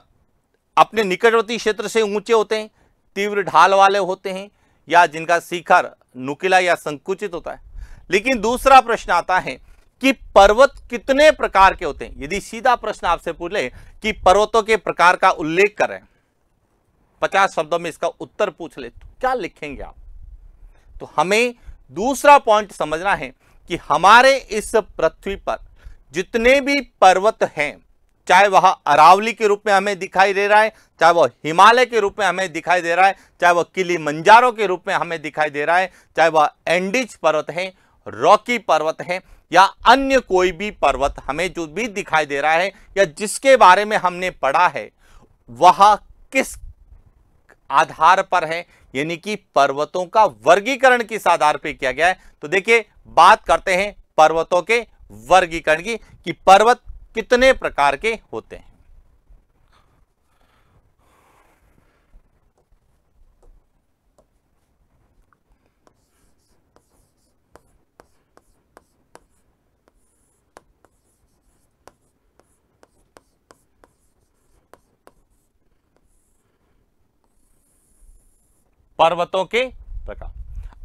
अपने निकटवर्ती क्षेत्र से ऊंचे होते हैं, तीव्र ढाल वाले होते हैं या जिनका शिखर नुकीला या संकुचित होता है। लेकिन दूसरा प्रश्न आता है कि पर्वत कितने प्रकार के होते हैं। यदि सीधा प्रश्न आपसे पूछ ले कि पर्वतों के प्रकार का उल्लेख करें, 50 शब्दों में इसका उत्तर पूछ ले, तो क्या लिखेंगे आप? तो हमें दूसरा पॉइंट समझना है कि हमारे इस पृथ्वी पर जितने भी पर्वत हैं, चाहे वह अरावली के रूप में हमें दिखाई दे रहा है, चाहे वह हिमालय के रूप में हमें दिखाई दे रहा है, चाहे वह किलिमंजारो के रूप में हमें दिखाई दे रहा है, चाहे वह एंडीज पर्वत है, रॉकी पर्वत है या अन्य कोई भी पर्वत हमें जो भी दिखाई दे रहा है या जिसके बारे में हमने पढ़ा है, वह किस आधार पर है, यानी कि पर्वतों का वर्गीकरण किस आधार पर किया गया है। तो देखिए, बात करते हैं पर्वतों के वर्गीकरण की कि पर्वत कितने प्रकार के होते हैं। पर्वतों के प्रकार।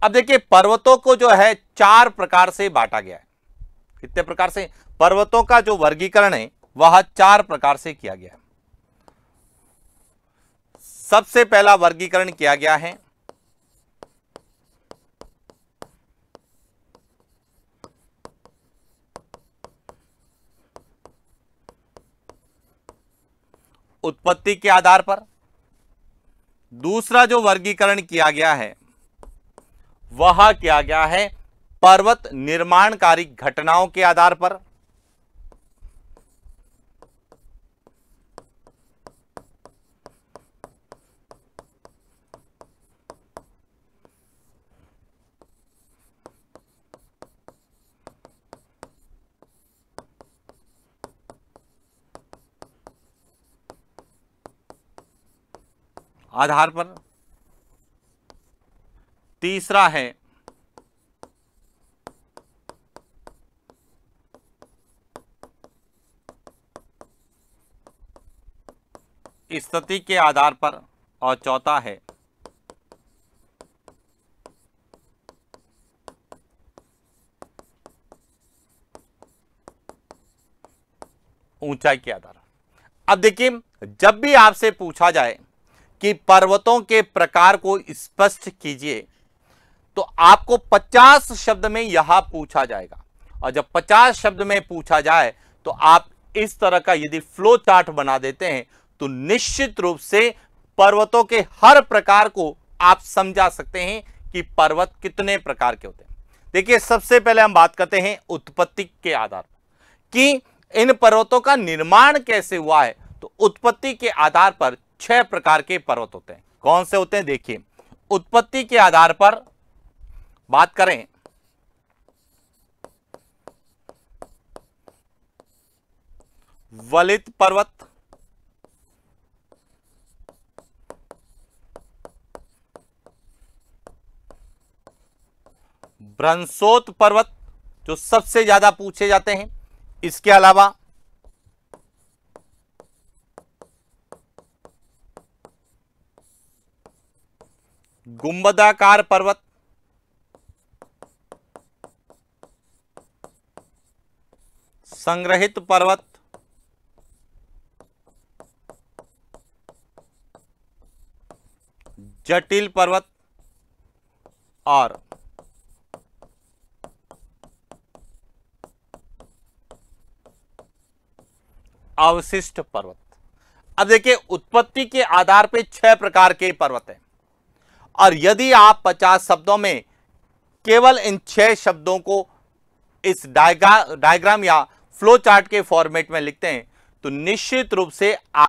अब देखिए पर्वतों को जो है 4 प्रकार से बांटा गया है। कितने प्रकार से? पर्वतों का जो वर्गीकरण है वह 4 प्रकार से किया गया है। सबसे पहला वर्गीकरण किया गया है उत्पत्ति के आधार पर। दूसरा जो वर्गीकरण किया गया है वह किया गया है पर्वत निर्माणकारी घटनाओं के आधार पर। आधार पर तीसरा है स्थिति के आधार पर और चौथा है ऊंचाई के आधार। अब देखिए जब भी आपसे पूछा जाए कि पर्वतों के प्रकार को स्पष्ट कीजिए तो आपको 50 शब्द में यह पूछा जाएगा। और जब 50 शब्द में पूछा जाए तो आप इस तरह का यदि फ्लो चार्ट बना देते हैं तो निश्चित रूप से पर्वतों के हर प्रकार को आप समझा सकते हैं कि पर्वत कितने प्रकार के होते हैं। देखिए सबसे पहले हम बात करते हैं उत्पत्ति के आधार पर कि इन पर्वतों का निर्माण कैसे हुआ है। तो उत्पत्ति के आधार पर 6 प्रकार के पर्वत होते हैं। कौन से होते हैं? देखिए उत्पत्ति के आधार पर बात करें वलित पर्वत, भ्रंशोत पर्वत जो सबसे ज्यादा पूछे जाते हैं। इसके अलावा गुंबदाकार पर्वत, संग्रहित पर्वत, जटिल पर्वत और अवशिष्ट पर्वत। अब देखिए उत्पत्ति के आधार पे 6 प्रकार के पर्वत हैं और यदि आप 50 शब्दों में केवल इन 6 शब्दों को इस डायग्राम या फ्लो चार्ट के फॉर्मेट में लिखते हैं तो निश्चित रूप से आप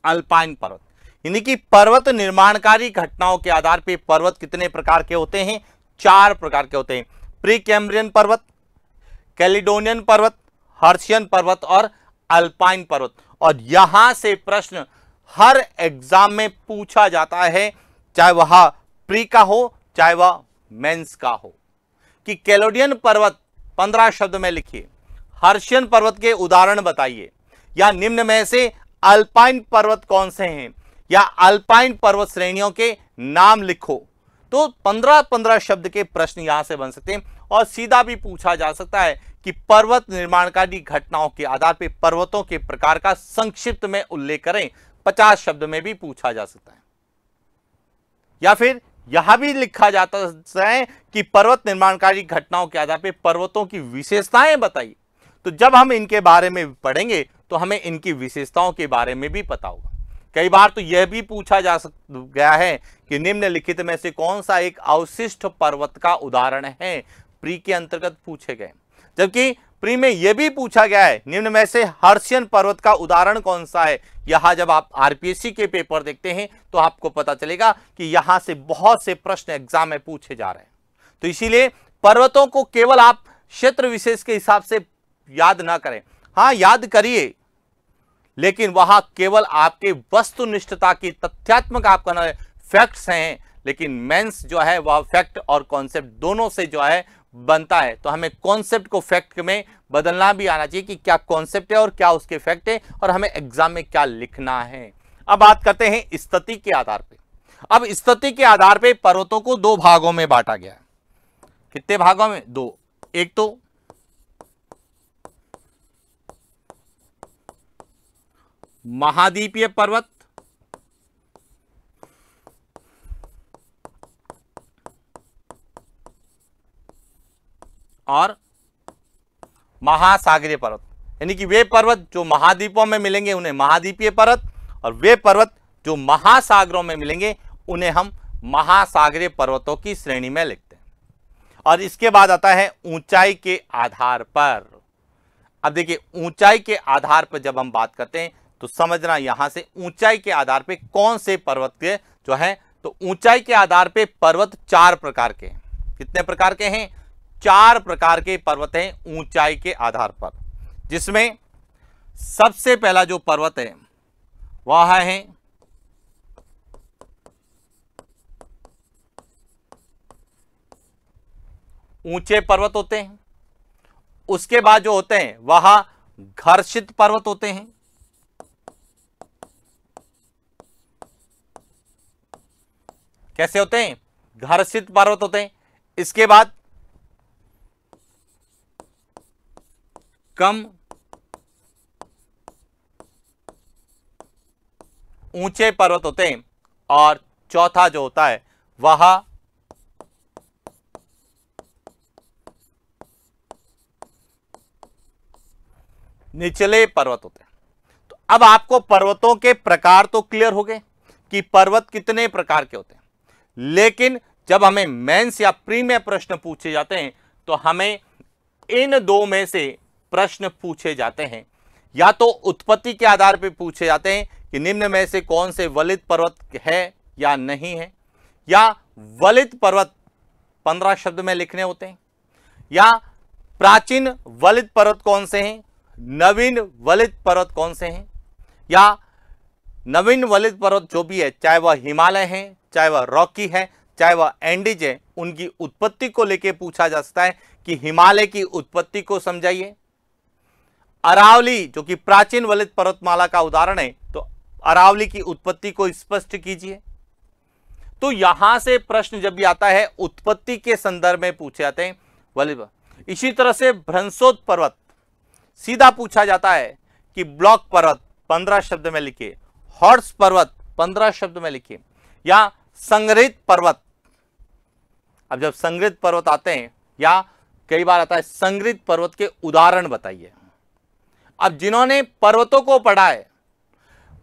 अल्पाइन पर्वत। यानी कि पर्वत निर्माणकारी घटनाओं के आधार पर पर्वत कितने प्रकार के होते हैं? 4 प्रकार के होते हैं। प्री कैम्ब्रियन पर्वत, कैलिडोनियन पर्वत, हर्शियन पर्वत और अल्पाइन पर्वत। और यहां से प्रश्न हर एग्जाम में पूछा जाता है, चाहे वह प्री का हो चाहे वह मेंस का हो, कि कैलिडोनियन पर्वत 15 शब्द में लिखिए, हर्शियन पर्वत के उदाहरण बताइए, या निम्न में से अल्पाइन पर्वत कौन से हैं, या अल्पाइन पर्वत श्रेणियों के नाम लिखो। तो 15-15 शब्द के प्रश्न यहां से बन सकते हैं। और सीधा भी पूछा जा सकता है कि पर्वत निर्माणकारी घटनाओं के आधार पर पर्वतों के प्रकार का संक्षिप्त में उल्लेख करें। 50 शब्द में भी पूछा जा सकता है। या फिर यह भी लिखा जाता है कि पर्वत निर्माणकारी घटनाओं के आधार पर पर्वतों की विशेषताएं बताइए। तो जब हम इनके बारे में पढ़ेंगे तो हमें इनकी विशेषताओं के बारे में भी पता होगा। कई बार तो यह भी पूछा जा गया है कि निम्नलिखित में से कौन सा एक अवशिष्ट पर्वत का उदाहरण है, प्री के अंतर्गत पूछे गए। जबकि प्री में यह भी पूछा गया है निम्न में से हर्शियन पर्वत का उदाहरण कौन सा है। यहां जब आप आरपीएससी के पेपर देखते हैं तो आपको पता चलेगा कि यहां से बहुत से प्रश्न एग्जाम में पूछे जा रहे हैं। तो इसीलिए पर्वतों को केवल आप क्षेत्र विशेष के हिसाब से याद ना करें, हां याद करिए, लेकिन वहां केवल आपके वस्तुनिष्ठता की तथ्यात्मक आपका फैक्ट्स हैं। लेकिन मेंस जो है वह फैक्ट और कॉन्सेप्ट दोनों से जो है बनता है। तो हमें कॉन्सेप्ट को फैक्ट में बदलना भी आना चाहिए कि क्या कॉन्सेप्ट है और क्या उसके फैक्ट है और हमें एग्जाम में क्या लिखना है। अब बात करते हैं स्थिति के आधार पे। अब स्थिति के आधार पे पर्वतों को 2 भागों में बांटा गया है। कितने भागों में? 2। एक तो महाद्वीपीय पर्वत और महासागरीय पर्वत। यानी कि वे पर्वत जो महाद्वीपों में मिलेंगे उन्हें महाद्वीपीय पर्वत, और वे पर्वत जो महासागरों में मिलेंगे उन्हें हम महासागरीय पर्वतों की श्रेणी में लिखते हैं। और इसके बाद आता है ऊंचाई के आधार पर। अब देखिए ऊंचाई के आधार पर जब हम बात करते हैं तो समझना यहां से ऊंचाई के आधार पर कौन से पर्वत के जो है, तो ऊंचाई के आधार पर पर्वत 4 प्रकार के हैं। कितने प्रकार के हैं? 4 प्रकार के पर्वत हैं ऊंचाई के आधार पर, जिसमें सबसे पहला जो पर्वत है वह है ऊंचे पर्वत होते हैं। उसके बाद जो होते हैं वह घर्षित पर्वत होते हैं। कैसे होते हैं? घर्षित पर्वत होते हैं। इसके बाद कम ऊंचे पर्वत होते हैं। और चौथा जो होता है वह निचले पर्वत होते हैं। तो अब आपको पर्वतों के प्रकार तो क्लियर हो गए कि पर्वत कितने प्रकार के होते हैं। लेकिन जब हमें मेंस या प्री में प्रश्न पूछे जाते हैं तो हमें इन 2 में से प्रश्न पूछे जाते हैं। या तो उत्पत्ति के आधार पर पूछे जाते हैं कि निम्न में से कौन से वलित पर्वत है या नहीं है, या वलित पर्वत 15 शब्द में लिखने होते हैं, या प्राचीन वलित पर्वत कौन से हैं, नवीन वलित पर्वत कौन से हैं, या नवीन वलित पर्वत जो भी है, चाहे वह हिमालय है, चाहे वह रॉकी है, चाहे वह एंडीज है, उनकी उत्पत्ति को लेकर पूछा जा सकता है कि हिमालय की उत्पत्ति को समझाइए। अरावली जो कि प्राचीन वलित पर्वतमाला का उदाहरण है, तो अरावली की उत्पत्ति को स्पष्ट कीजिए। तो यहां से प्रश्न जब भी आता है उत्पत्ति के संदर्भ में पूछे जाते हैं वलित। इसी तरह से भ्रंशोद पर्वत सीधा पूछा जाता है कि ब्लॉक पर्वत 15 शब्द में लिखिए, हॉर्स पर्वत 15 शब्द में लिखिए, या संग्रहित पर्वत। अब जब संग्रहित पर्वत आते हैं या कई बार आता है संग्रहित पर्वत के उदाहरण बताइए। अब जिन्होंने पर्वतों को पढ़ा है,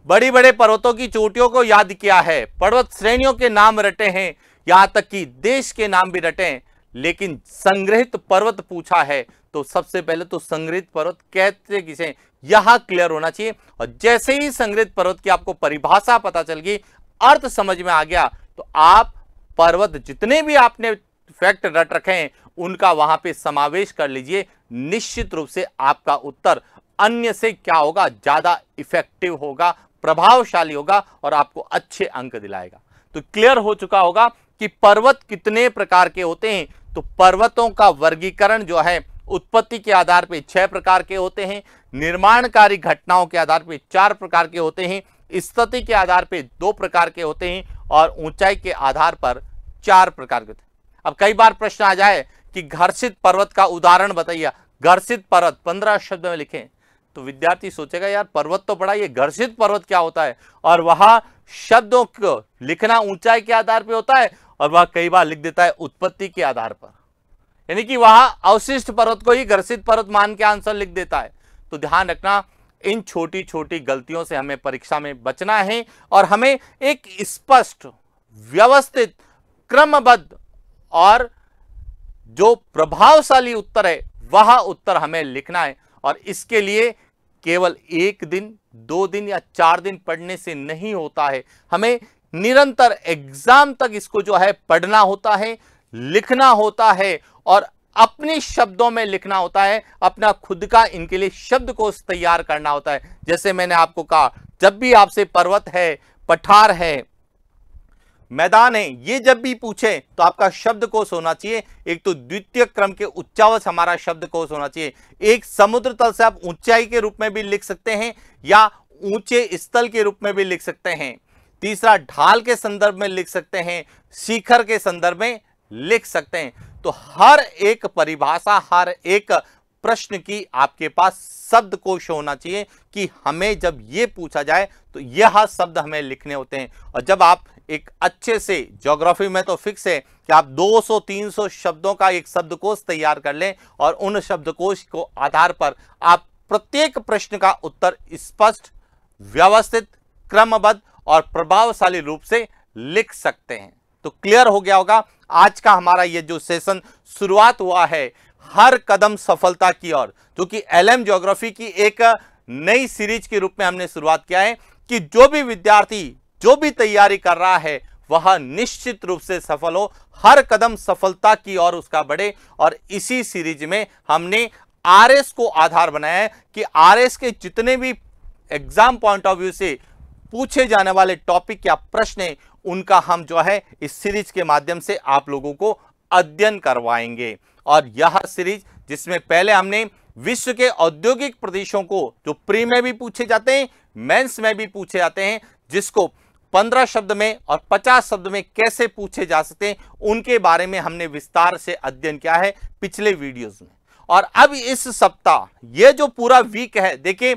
बड़ी बड़े पर्वतों की चोटियों को याद किया है, पर्वत श्रेणियों के नाम रटे हैं, यहां तक कि देश के नाम भी रटे हैं, लेकिन संग्रहित पर्वत पूछा है तो सबसे पहले तो संग्रहित पर्वत कहते किसे, यह क्लियर होना चाहिए। और जैसे ही संग्रहित पर्वत की आपको परिभाषा पता चल गई, अर्थ समझ में आ गया, तो आप पर्वत जितने भी आपने फैक्ट रट रखे हैं उनका वहां पे समावेश कर लीजिए। निश्चित रूप से आपका उत्तर अन्य से क्या होगा, ज्यादा इफेक्टिव होगा, प्रभावशाली होगा और आपको अच्छे अंक दिलाएगा। तो क्लियर हो चुका होगा कि पर्वत कितने प्रकार के होते हैं। तो पर्वतों का वर्गीकरण जो है उत्पत्ति के आधार पर 6 प्रकार के होते हैं, निर्माणकारी घटनाओं के आधार पर 4 प्रकार के होते हैं, स्थिति के आधार पर 2 प्रकार के होते हैं और ऊंचाई के आधार पर 4 प्रकार के होते हैं। अब कई बार प्रश्न आ जाए कि घर्षित पर्वत का उदाहरण बताइए, घर्षित पर्वत 15 शब्द में लिखें, तो विद्यार्थी सोचेगा यार पर्वत तो पढ़ा, ये घर्षित पर्वत क्या होता है। और वह शब्दों को लिखना ऊंचाई के आधार पर होता है और वह कई बार लिख देता है उत्पत्ति के आधार पर, यानी कि वह अवशिष्ट पर्वत को ही घर्षित पर्वत मान के आंसर लिख देता है। तो ध्यान रखना, इन छोटी छोटी गलतियों से हमें परीक्षा में बचना है और हमें एक स्पष्ट, व्यवस्थित, क्रमबद्ध और जो प्रभावशाली उत्तर है वह उत्तर हमें लिखना है। और इसके लिए केवल 1 दिन, 2 दिन या 4 दिन पढ़ने से नहीं होता है, हमें निरंतर एग्जाम तक इसको जो है पढ़ना होता है, लिखना होता है और अपने शब्दों में लिखना होता है, अपना खुद का इनके लिए शब्दकोश तैयार करना होता है। जैसे मैंने आपको कहा, जब भी आपसे पर्वत है, पठार है, मैदान है, ये जब भी पूछे तो आपका शब्दकोश होना चाहिए। एक तो द्वितीय क्रम के उच्चावच हमारा शब्दकोश होना चाहिए। एक समुद्र तल से आप ऊंचाई के रूप में भी लिख सकते हैं या ऊंचे स्थल के रूप में भी लिख सकते हैं। तीसरा, ढाल के संदर्भ में लिख सकते हैं, शिखर के संदर्भ में लिख सकते हैं। तो हर एक परिभाषा, हर एक प्रश्न की आपके पास शब्दकोश होना चाहिए कि हमें जब ये पूछा जाए तो यह शब्द हमें लिखने होते हैं। और जब आप एक अच्छे से, ज्योग्राफी में तो फिक्स है कि आप 200-300 शब्दों का एक शब्दकोश तैयार कर लें और उन शब्दकोश को आधार पर आप प्रत्येक प्रश्न का उत्तर स्पष्ट, व्यवस्थित, क्रमबद्ध और प्रभावशाली रूप से लिख सकते हैं। तो क्लियर हो गया होगा आज का हमारा ये जो सेशन शुरुआत हुआ है हर कदम सफलता की ओर, जो कि एलएम ज्योग्राफी की एक नई सीरीज के रूप में हमने शुरुआत किया है कि जो भी विद्यार्थी जो भी तैयारी कर रहा है वह निश्चित रूप से सफल हो, हर कदम सफलता की ओर उसका बढ़े। और इसी सीरीज में हमने आरएस को आधार बनाया है कि आरएस के जितने भी एग्जाम पॉइंट ऑफ व्यू से पूछे जाने वाले टॉपिक या प्रश्न हैं उनका हम जो है इस सीरीज के माध्यम से आप लोगों को अध्ययन करवाएंगे। और यह सीरीज जिसमें पहले हमने विश्व के औद्योगिक प्रदेशों को जो प्री में भी पूछे जाते हैं, मेंस में भी पूछे जाते हैं, जिसको 15 शब्द में और 50 शब्द में कैसे पूछे जा सकते हैं उनके बारे में हमने विस्तार से अध्ययन किया है पिछले वीडियोस में। और अब इस सप्ताह ये जो पूरा वीक है, देखिए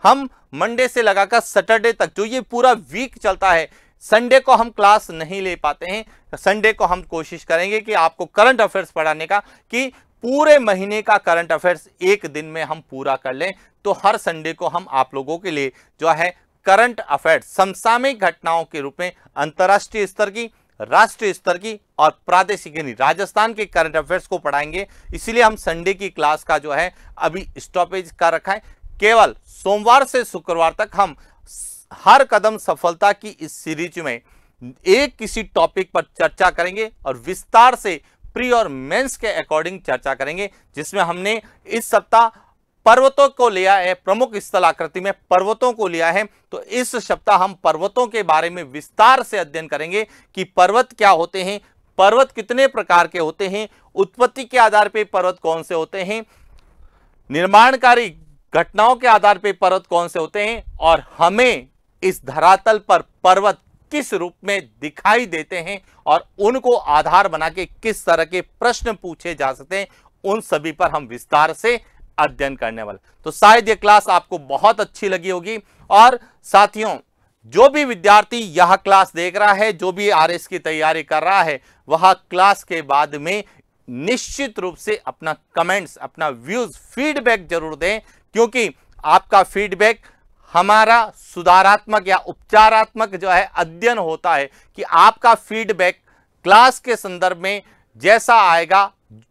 हम मंडे से लगाकर सैटरडे तक जो ये पूरा वीक चलता है, संडे को हम क्लास नहीं ले पाते हैं। संडे को हम कोशिश करेंगे कि आपको करंट अफेयर्स पढ़ाने का, कि पूरे महीने का करंट अफेयर्स एक दिन में हम पूरा कर लें। तो हर संडे को हम आप लोगों के लिए जो है करंट अफेयर्स, समसामयिक घटनाओं के रूप में अंतर्राष्ट्रीय स्तर की, राष्ट्रीय स्तर की और प्रादेशिक यानी राजस्थान के करंट अफेयर्स को पढ़ाएंगे। इसीलिए हम संडे की क्लास का जो है अभी स्टॉपेज कर रखा है। केवल सोमवार से शुक्रवार तक हम हर कदम सफलता की इस सीरीज में एक किसी टॉपिक पर चर्चा करेंगे और विस्तार से प्री और मेंस के अकॉर्डिंग चर्चा करेंगे, जिसमें हमने इस सप्ताह पर्वतों को लिया है, प्रमुख स्थल आकृति में पर्वतों को लिया है। तो इस सप्ताह हम पर्वतों के बारे में विस्तार से अध्ययन करेंगे कि पर्वत क्या होते हैं, पर्वत कितने प्रकार के होते हैं, उत्पत्ति के आधार पर पर्वत कौन से होते हैं, निर्माणकारी घटनाओं के आधार पर पर्वत कौन से होते हैं और हमें इस धरातल पर पर्वत किस रूप में दिखाई देते हैं और उनको आधार बना के किस तरह के प्रश्न पूछे जा सकते हैं, उन सभी पर हम विस्तार से अध्ययन करने वाले। तो शायद ये क्लास आपको बहुत अच्छी लगी होगी। और साथियों, जो भी विद्यार्थी यह क्लास देख रहा है, जो भी आरएस की तैयारी कर रहा है, वह क्लास के बाद में निश्चित रूप से अपना कमेंट्स, अपना व्यूज, फीडबैक जरूर दें, क्योंकि आपका फीडबैक हमारा सुधारात्मक या उपचारात्मक जो है अध्ययन होता है कि आपका फीडबैक क्लास के संदर्भ में जैसा आएगा,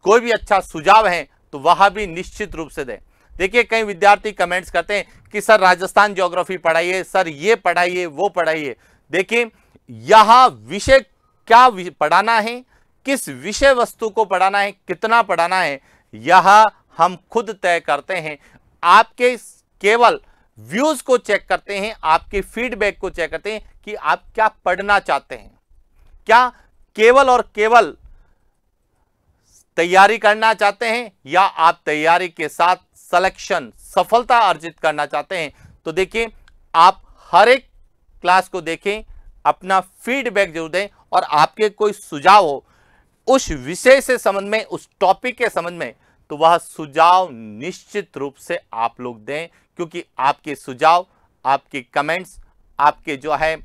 कोई भी अच्छा सुझाव है तो वह भी निश्चित रूप से दें। देखिए कई विद्यार्थी कमेंट्स करते हैं कि सर राजस्थान ज्योग्राफी पढ़ाइए, सर ये पढ़ाइए, वो पढ़ाइए। देखिए यह विषय क्या पढ़ाना है, किस विषय वस्तु को पढ़ाना है, कितना पढ़ाना है, यह हम खुद तय करते हैं। आपके केवल व्यूज को चेक करते हैं, आपके फीडबैक को चेक करते हैं कि आप क्या पढ़ना चाहते हैं। क्या केवल और केवल तैयारी करना चाहते हैं या आप तैयारी के साथ सिलेक्शन सफलता अर्जित करना चाहते हैं। तो देखिए आप हर एक क्लास को देखें, अपना फीडबैक जरूर दें और आपके कोई सुझाव हो उस विषय से संबंध में, उस टॉपिक के संबंध में, तो वह सुझाव निश्चित रूप से आप लोग दें, क्योंकि आपके सुझाव, आपके कमेंट्स, आपके जो है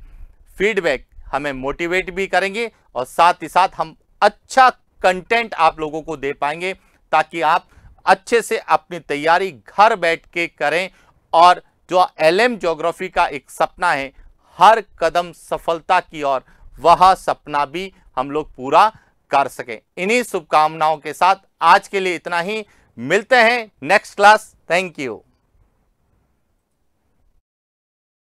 फीडबैक हमें मोटिवेट भी करेंगे और साथ ही साथ हम अच्छा कंटेंट आप लोगों को दे पाएंगे ताकि आप अच्छे से अपनी तैयारी घर बैठ के करें और जो एलएम ज्योग्राफी का एक सपना है हर कदम सफलता की ओर, वह सपना भी हम लोग पूरा कर सकें। इन्हीं शुभकामनाओं के साथ आज के लिए इतना ही, मिलते हैं नेक्स्ट क्लास। Thank you.